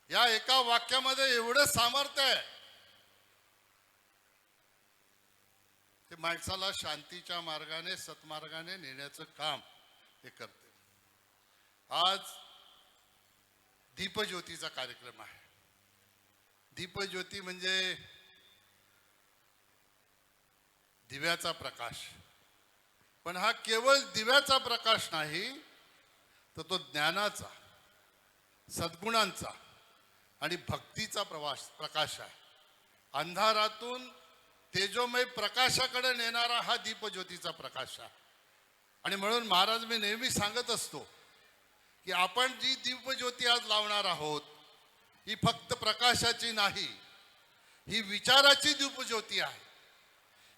या एका वाक्यामध्ये एवढं सामर्थ्य आहे, ते माणसाला शांतीच्या मार्गाने, सत्मार्गाने नेण्याचं काम हे करते. आज दीपज्योतीचा कार्यक्रम आहे. दीपज्योती म्हणजे दिव्याचा प्रकाश. पण हा केवळ दिव्याचा प्रकाश नाही, तर तो ज्ञानाचा, सद्गुणांचा आणि भक्तीचा प्रकाश आहे. अंधारातून तेजोमय प्रकाशाकडे नेणारा हा दीपज्योतीचा प्रकाश आहे. आणि म्हणून महाराज मी नेहमी सांगत असतो की आपण जी दीपज्योती आज लावणार आहोत, ही फक्त प्रकाशाची नाही, ही विचाराची दीपज्योती आहे.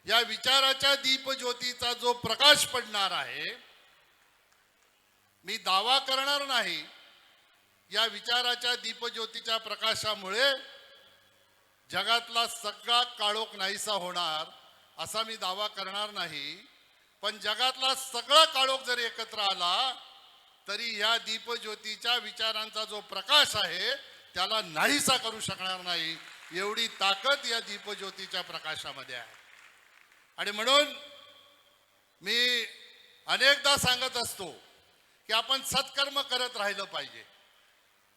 या विचाराच्या दीपज्योतीचा जो प्रकाश पडणार आहे, मी दावा करणार नाही या विचाराच्या दीपज्योतीच्या प्रकाशामुळे जगातला सगळा काळोख नाहीसा होणार असा मी दावा करणार नाही. पण जगातला सगळा काळोख जर एकत्र आला तरी या दीपज्योतीच्या विचारांचा जो प्रकाश आहे त्याला नाहीसा करू शकणार नाही. एवढी ताकद या दीपज्योतीच्या प्रकाशामध्ये आहे. आणि म्हणून मी अनेकदा सांगत असतो की आपण सत्कर्म करत राहिलं पाहिजे.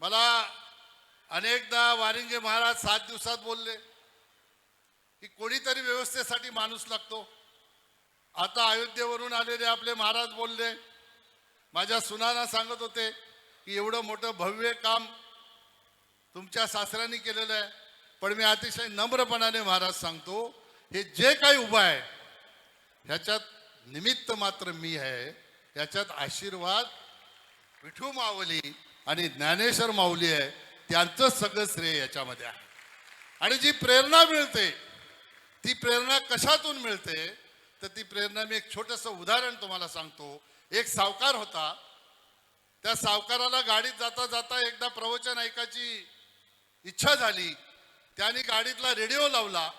मला अनेकदा वारिंगे महाराज 7 दिवसात बोलले की कोणीतरी व्यवस्थेसाठी माणूस लागतो. आता अयोध्येवरून आलेले आपले महाराज बोलले, माझ्या सुनाना सांगत होते की एवढं मोठं भव्य काम तुमच्या सासऱ्यांनी केलेलं आहे. पण मी अतिशय नम्रपणाने महाराज सांगतो, हे जे काही उभं आहे ह्याच्यात निमित्त मात्र मी आहे. याच्यात आशीर्वाद विठू माऊली आणि ज्ञानेश्वर माऊली आहे, त्यांचं सगळं श्रेय याच्यामध्ये आहे. आणि जी प्रेरणा मिळते, ती प्रेरणा कशातून मिळते तर ती प्रेरणा, मी एक छोटंसं उदाहरण तुम्हाला सांगतो. एक सावकार होता. त्या सावकाराला गाडीत जाता जाता एकदा प्रवचन ऐकायची इच्छा झाली. त्याने गाडीतला रेडिओ लावला.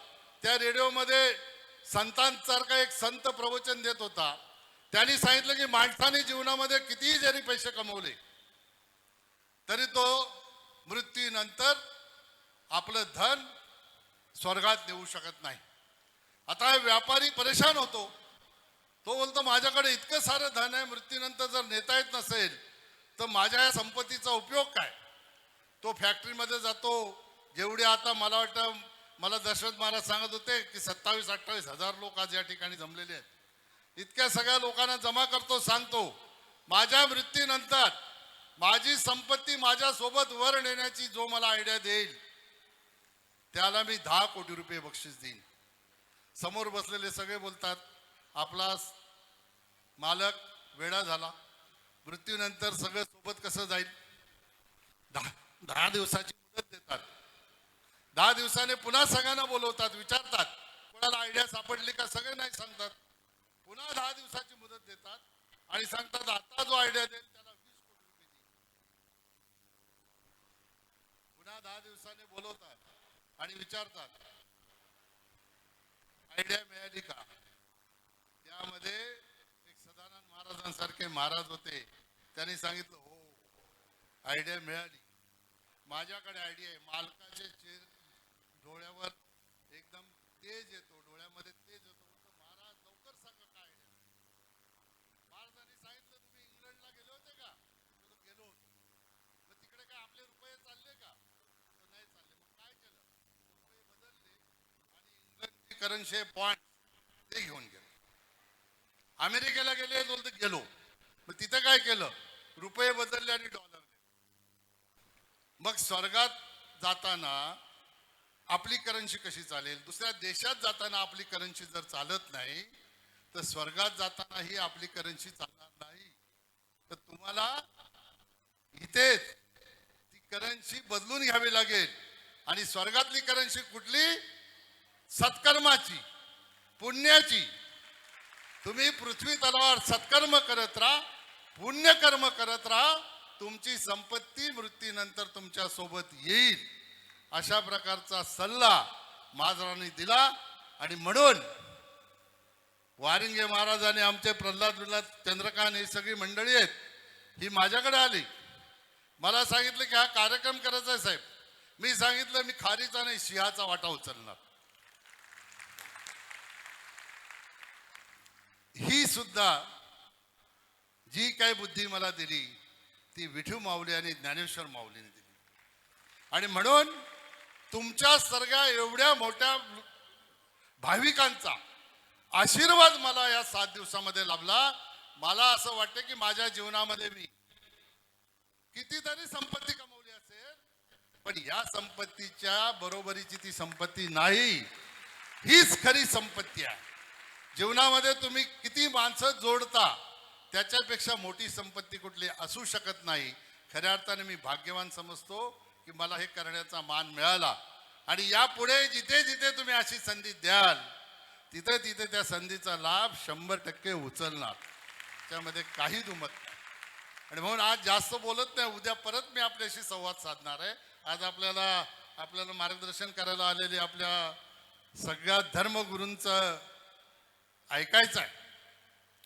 त्या रेडिओमध्ये संतांसारखा एक संत प्रवचन देत होता. त्यांनी सांगितलं की माणसाने जीवनामध्ये कितीही जरी पैसे कमवले तरी तो मृत्यूनंतर आपलं धन स्वर्गात नेऊ शकत नाही. आता व्यापारी परेशान होतो. तो बोलतो, माझ्याकडे इतकं सारं धन आहे, मृत्यूनंतर जर नेता येत नसेल तर माझ्या या संपत्तीचा उपयोग काय. तो फॅक्टरीमध्ये जातो. जेवढे आता मला वाटतं, मला दशरथ महाराज सांगत होते की 27-28 हजार लोक आज या ठिकाणी जमलेले आहेत. इतक्या सगळ्या लोकांना जमा करतो. सांगतो, माझ्या मृत्यूनंतर माझी संपत्ती माझ्या सोबत वर नेण्याची जो मला आयडिया देईल त्याला मी 10 कोटी रुपये बक्षीस देईन. समोर बसलेले सगळे बोलतात आपला मालक वेडा झाला, मृत्यूनंतर सगळं सोबत कसं जाईल. 10 दिवसाची मुदत देतात. 10 दिवसाने पुन्हा सगळ्यांना बोलवतात, विचारतात कोणाला आयडिया सापडली का, सगळे नाही सांगतात. पुन्हा 10 दिवसाची मुदत देतात आणि सांगतात आता जो आयडिया देईल त्याला 20 कोटी रुपये देईल. पुन्हा 10 दिवसाने बोलवतात आणि विचारतात आयडिया मिळाली का. त्यामध्ये एक सदानंद महाराजांसारखे महाराज होते, त्यांनी सांगितलं हो आयडिया मिळाली, माझ्याकडे आयडिया आहे. मालकाचे डोळ्यावर एकदम तेज येतो, डोळ्यामध्ये तेज येतो. म्हणतो महाराज लवकर सांगा काय आयडिया. महाराजांनी सांगितलं तुम्ही इंग्लंडला गेले होते का. तो गेलो होतो. मग तिकडे काय आपले रुपये चालले का. तो नाही चालले. मग काय केलं, रुपये बदलले आणि इंग्लंडची करन्सी पॉइंट ते घेऊन गेलो. अमेरिकेला गेले तर गेलो, मग तिथं काय केलं, रुपये बदलले आणि डॉलर दिले. मग स्वर्गात जाताना आपली करन्सी कशी चालेल, दुसऱ्या देशात जाताना आपली करन्सी जर चालत नाही तर स्वर्गात जातानाही आपली करन्सी चालणार नाही. तर तुम्हाला इथेच ती करन्सी बदलून घ्यावी लागेल. आणि स्वर्गातली करन्सी कुठली, सत्कर्माची, पुण्याची. तुम्ही पृथ्वी तलावर सत्कर्म करत राहा, पुण्यकर्म करत राहा, तुमची संपत्ती मृत्यूनंतर तुमच्या सोबत येईल. अशा प्रकारचा सल्ला महाराजांनी दिला. आणि म्हणून वारिंगे महाराजांनी आमचे प्रल्हाद चंद्रकांत ही सगळी मंडळी आहेत, ही माझ्याकडे आली. मला सांगितलं की हा कार्यक्रम करायचा आहे साहेब. मी सांगितलं मी खारीचा नाही सिंहाचा वाटा उचलणार. ही सुद्धा जी काही बुद्धी मला दिली ती विठू माऊली आणि ज्ञानेश्वर माऊलीने दिली. आणि म्हणून तुमच्या सगळ्या एवढ्या मोठ्या भाविकांचा आशीर्वाद मला या 7 दिवसामध्ये लाभला. मला असं वाटतं की माझ्या जीवनामध्ये मी कितीतरी संपत्ती कमवली असेल, पण या संपत्तीच्या बरोबरीची ती संपत्ती नाही. हीच खरी संपत्ती आहे. जीवनामध्ये तुम्ही किती माणसं जोडता त्याच्यापेक्षा मोठी संपत्ती कुठली असू शकत नाही. खऱ्या अर्थाने मी भाग्यवान समजतो की मला हे करण्याचा मान मिळाला. आणि यापुढे जिथे जिथे तुम्ही अशी संधी द्याल तिथे तिथे त्या संधीचा लाभ 100% उचलणार, त्यामध्ये काही दुमत नाही. आणि म्हणून आज जास्त बोलत नाही, उद्या परत मी आपल्याशी संवाद साधणार आहे. आज आपल्याला मार्गदर्शन करायला आलेले आपल्या सगळ्या धर्मगुरूंचं ऐकायचं आहे.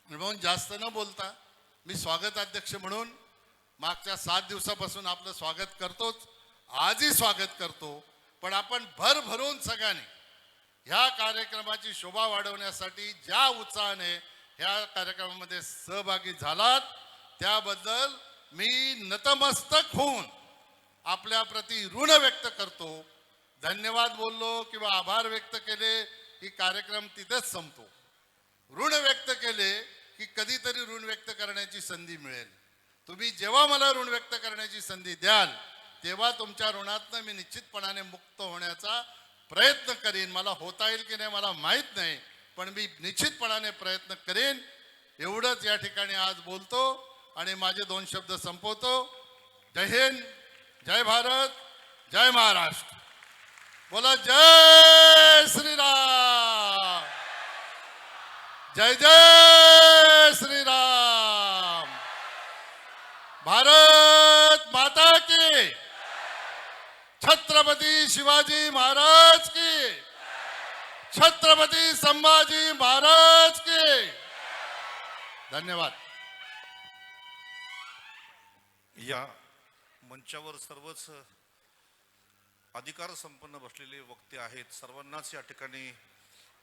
म्हणून जास्त न बोलता मी स्वागत अध्यक्ष म्हणून मागच्या 7 दिवसापासून आपलं स्वागत करतोच, आजही स्वागत करतो. पण आपण भरभरून सगळ्यांनी ह्या कार्यक्रमाची शोभा वाढवण्यासाठी ज्या उत्साहाने ह्या कार्यक्रमामध्ये सहभागी झालात त्याबद्दल मी नतमस्तक होऊन आपल्याप्रती ऋण व्यक्त करतो. धन्यवाद बोललो किंवा आभार व्यक्त केले की कार्यक्रम तिथेच संपतो. ऋण व्यक्त केले की कधीतरी ऋण व्यक्त करण्याची संधी मिळेल. तुम्ही जेव्हा मला ऋण व्यक्त करण्याची संधी द्याल तेव्हा तुमच्या ऋणातनं मी निश्चितपणाने मुक्त होण्याचा प्रयत्न करीन. मला होता येईल की नाही मला माहीत नाही, पण मी निश्चितपणाने प्रयत्न करेन. एवढंच या ठिकाणी आज बोलतो आणि माझे 2 शब्द संपवतो. जय हिंद, जय भारत, जय महाराष्ट्र. बोला जय श्रीराम, जय जय श्रीराम. भारत माता की, छत्रपती शिवाजी महाराज की, छत्रपती संभाजी महाराज की. धन्यवाद. या मंचावर सर्वच अधिकार संपन्न बसलेले वक्ते आहेत. सर्वांनाच या ठिकाणी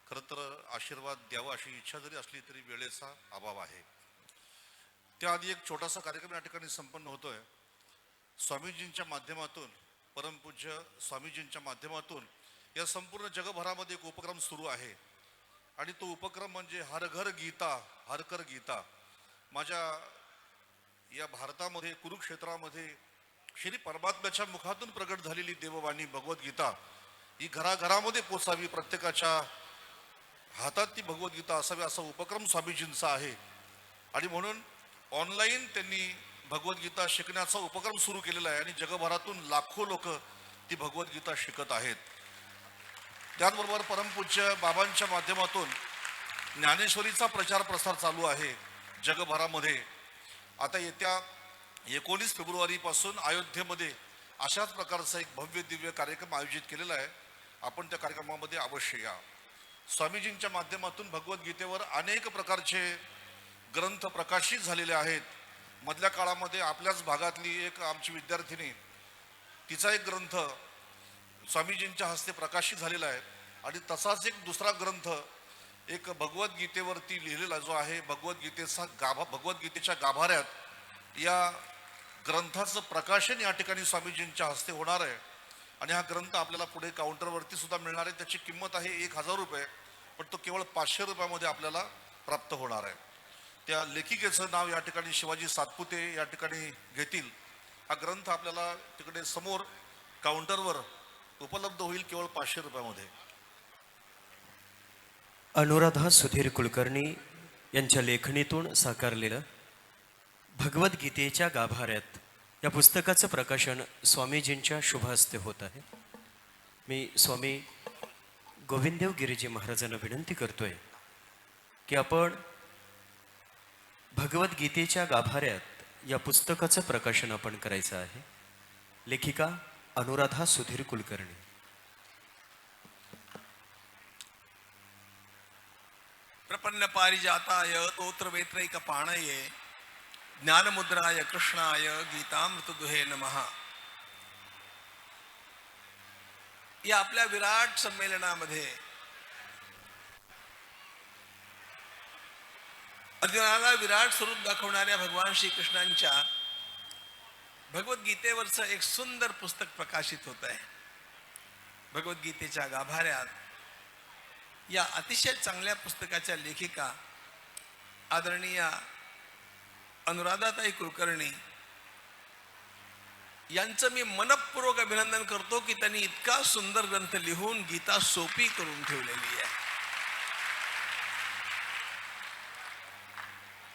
खरं तर आशीर्वाद द्यावा अशी इच्छा जरी असली तरी वेळेचा अभाव आहे. त्याआधी एक छोटासा कार्यक्रम या ठिकाणी संपन्न होतोय. स्वामीजींच्या माध्यमातून, परमपूज्य स्वामीजींच्या माध्यमातून या संपूर्ण जगभरामध्ये एक उपक्रम सुरू आहे आणि तो उपक्रम म्हणजे हर घर गीता, हर कर गीता. माझ्या या भारतामध्ये कुरुक्षेत्रामध्ये श्री परमात्म्याच्या मुखातून प्रगट झालेली देववाणी भगवद्गीता ही घराघरामध्ये पोचावी, प्रत्येकाच्या हातात ती भगवद्गीता असावी असा उपक्रम स्वामीजींचा आहे. आणि म्हणून ऑनलाईन त्यांनी भगवद्गीता शिकण्याचा उपक्रम सुरू केलेला आहे आणि जगभरातून लाखो लोक ती भगवद्गीता शिकत आहेत. त्याचबरोबर परमपूज्य बाबांच्या माध्यमातून ज्ञानेश्वरीचा प्रचार प्रसार चालू आहे जगभरामध्ये. आता येत्या 19 फेब्रुवारीपासून अयोध्येमध्ये अशाच प्रकारचा एक भव्य दिव्य कार्यक्रम आयोजित केलेला आहे. आपण त्या कार्यक्रमामध्ये अवश्य या. स्वामीजींच्या माध्यमातून भगवद्गीतेवर अनेक प्रकारचे ग्रंथ प्रकाशित झालेले आहेत. मधल्या काळामध्ये आपल्याच भागातली एक आमची विद्यार्थिनी, तिचा एक ग्रंथ स्वामीजींच्या हस्ते प्रकाशित झालेला आहे. आणि तसाच एक दुसरा ग्रंथ एक भगवद्गीतेवरती लिहिलेला जो आहे, भगवद्गीतेच्या गाभाऱ्यात या ग्रंथाचं प्रकाशन या ठिकाणी स्वामीजींच्या हस्ते होणार आहे. आणि हा ग्रंथ आपल्याला पुढे काउंटरवरती सुद्धा मिळणार आहे. त्याची किंमत आहे 1000 रुपये, पण तो केवळ 500 रुपयामध्ये आपल्याला प्राप्त होणार आहे. त्या लेखिकेचं नाव या ठिकाणी शिवाजी सातपुते या ठिकाणी घेतील. हा ग्रंथ आपल्याला तिकडे समोर काउंटरवर उपलब्ध होईल केवळ 500 रुपयामध्ये. अनुराधा सुधीर कुलकर्णी यांच्या लेखणीतून साकारलेलं भगवद्गीतेच्या गाभाऱ्यात या पुस्तकाचं प्रकाशन स्वामीजींच्या शुभ हस्ते होत आहे. मी स्वामी गोविंददेव गिरीजी महाराजांना विनंती करतोय की आपण भगवद्गीतेच्या गाभाऱ्यात या पुस्तकाचं प्रकाशन आपण करायचं आहे. लेखिका अनुराधा सुधीर कुलकर्णी. प्रपन्न पारिजाताय तोत्रवेत्रैक पाणये ज्ञानमुद्राय कृष्णाय गीतामृतदुहे नमः. या आपल्या विराट संमेलनामध्ये अर्जुनाला विराट स्वरूप दाखवणाऱ्या भगवान श्रीकृष्णांच्या भगवद्गीतेवरचं एक सुंदर पुस्तक प्रकाशित होत आहे. भगवद्गीतेच्या गाभाऱ्यात या अतिशय चांगल्या पुस्तकाच्या लेखिका आदरणीय अनुराधाताई कुलकर्णी यांचं मी मनपूर्वक अभिनंदन करतो की त्यांनी इतका सुंदर ग्रंथ लिहून गीता सोपी करून ठेवलेली आहे.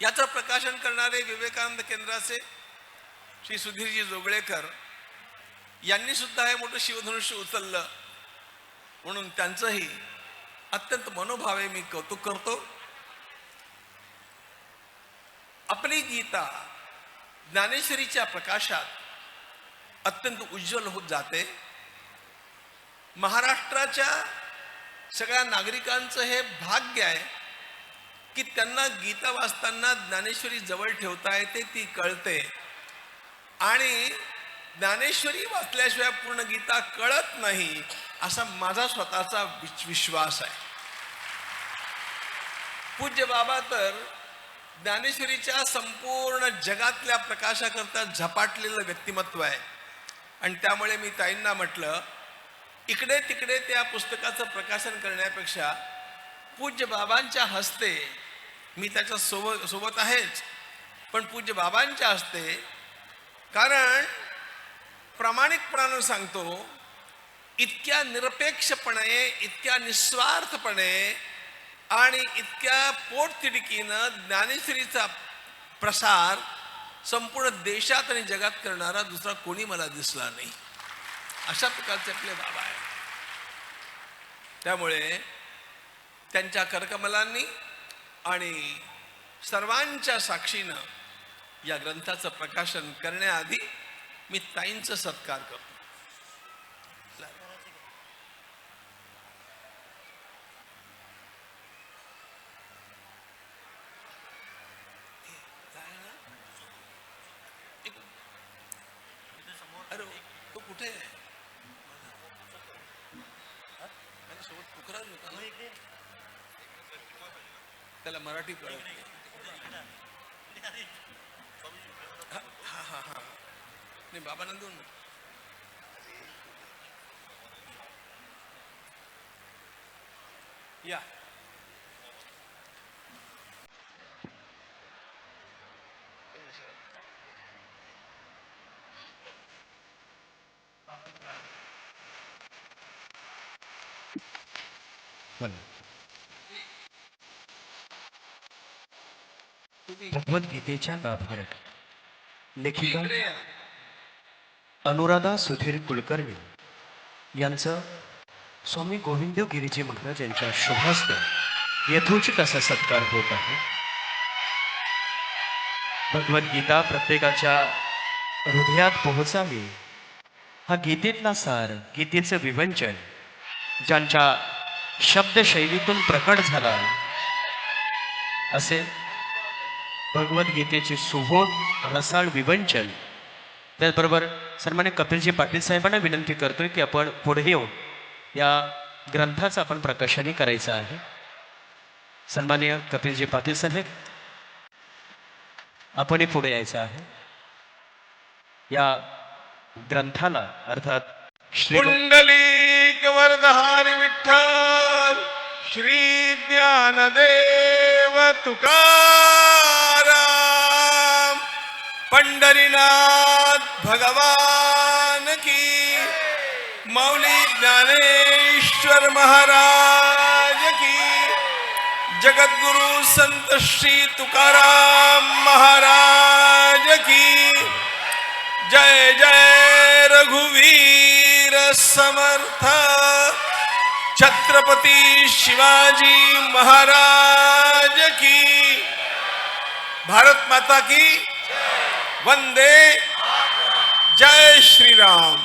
याचं प्रकाशन करणारे विवेकानंद केंद्राचे श्री सुधीरजी जोगळेकर यांनी सुद्धा हे मोठं शिवधनुष्य उचललं, म्हणून त्यांचंही अत्यंत मनोभावे मी कौतुक करतो. आपली गीता ज्ञानेश्वरीच्या प्रकाशात अत्यंत उज्ज्वल होत जाते. महाराष्ट्राच्या सगळ्या नागरिकांचं हे भाग्य आहे की त्यांना गीता वाचताना ज्ञानेश्वरी जवळ ठेवता येते, ती कळते. आणि ज्ञानेश्वरी वाचल्याशिवाय पूर्ण गीता कळत नाही असा माझा स्वतःचा विश्वास आहे. पूज्य बाबा तर ज्ञानेश्वरीच्या संपूर्ण जगातल्या प्रकाशाकरता झपाटलेलं व्यक्तिमत्व आहे. आणि त्यामुळे मी ताईंना म्हटलं, इकडे तिकडे त्या पुस्तकाचं प्रकाशन करण्यापेक्षा पूज्य बाबांच्या हस्ते, मी त्याच्या सोबत आहेच, पण पूज्य बाबांच्या हस्ते, कारण प्रामाणिकपणानं सांगतो, इतक्या निरपेक्षपणे, इतक्या निस्वार्थपणे आणि इतक्या पोटतिडकीनं ज्ञानेश्वरीचा प्रसार संपूर्ण देशात आणि जगात करणारा दुसरा कोणी मला दिसला नाही. अशा प्रकारचे आपले बाबा आहेत. त्यामुळे त्यांच्या करकमलांनी आणि सर्वांच्या साक्षीनं या ग्रंथाचं प्रकाशन करण्याआधी मी ताईंचा सत्कार करतो. अरे तो कुठे आहे? माझ्यासोबत पुखराज होता ना? त्याला मराठी कळत नाही. हा हा हा नाही, बाबा नंदून या. भगवद्गीतेच्या गाभाऱ्यात लेखिका अनुराधा सुधीर कुलकर्णी यांचं स्वामी गोविंद गिरीजी महाराज यांच्या शुभहस्ते यथोचित असा सत्कार होत आहे. भगवद्गीता प्रत्येकाच्या हृदयात पोहोचावी हा गीतेतला सार, गीतेचं विवंचन ज्यांच्या शब्दशैलीतून प्रकट झाला असे भगवद्गीतेचे सुबोध रसाळ विवंचन. त्याचबरोबर सन्मान्य कपिलजी पाटील साहेबांना विनंती करतोय की आपण पुढे येऊन या ग्रंथाचं आपण प्रकाशनही करायचं आहे. सन्मान्य कपिलजी पाटील साहेब आपणही पुढे यायचं आहे. या ग्रंथाला अर्थात श्री पुंडलिक वरदहारी विठ्ठल श्री ज्ञानदेव तुकाराम पंढरीनाथ भगवान की, मौली ज्ञानेश्वर महाराज की, जगद्गुरु संत श्री तुकाराम महाराज की, जय जय रघुवीर समर्थ छत्रपती शिवाजी महाराज की, भारत माता की, वंदे, जय श्री राम.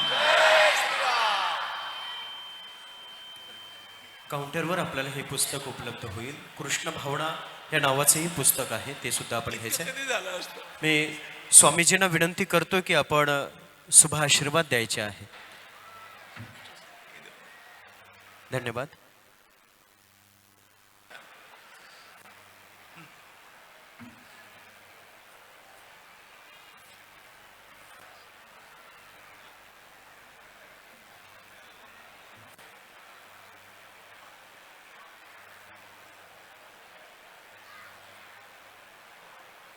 काउंटरवर आपल्याला हे पुस्तक उपलब्ध होईल. कृष्ण भावना या नावाचंही पुस्तक आहे, ते सुद्धा आपण घ्यायचं आहे. कधी झालं असतं? मी स्वामीजींना विनंती करतो की आपण शुभ आशीर्वाद द्यायचे आहे. धन्यवाद.